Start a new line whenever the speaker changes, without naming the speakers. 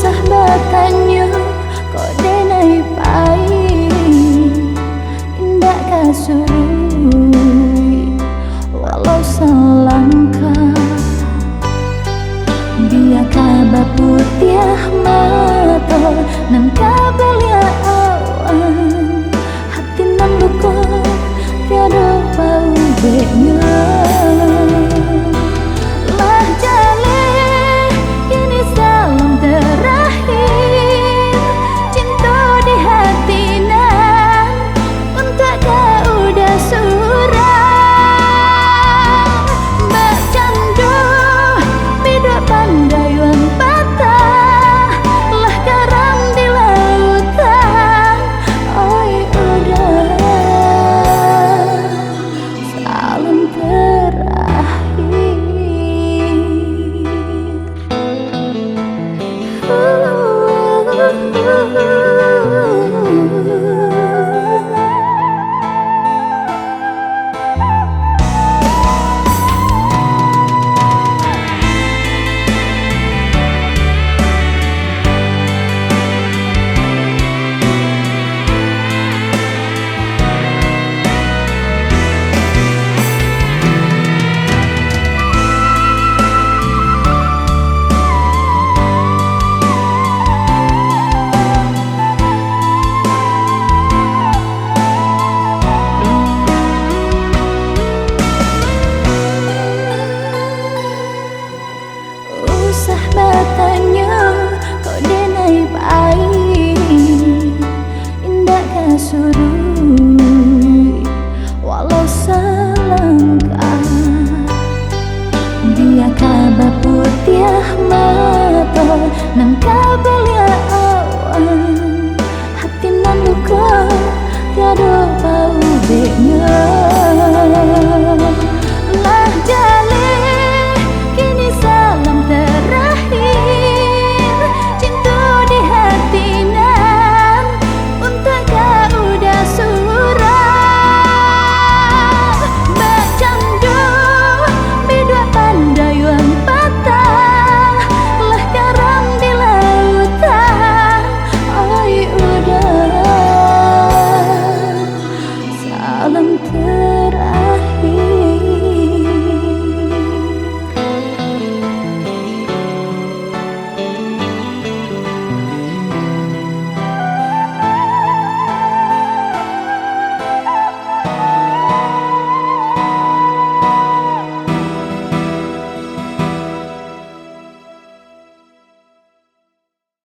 sahabatannya kok denai pai indah kasurui walau selangkah dia kaba putih mata nan kabelia awan hati nan luka tiada bau beknya lah jale ini salam terakhir cinta di hati nan untuk kau udah surang bercandu bidak pandaian patah lah karam di lautan oi udah salam terakhir. Sahabatannya kok denai pai indah kasurui walau selangkah dia kaba putih mata nan kabelia awan hati nan luka tiada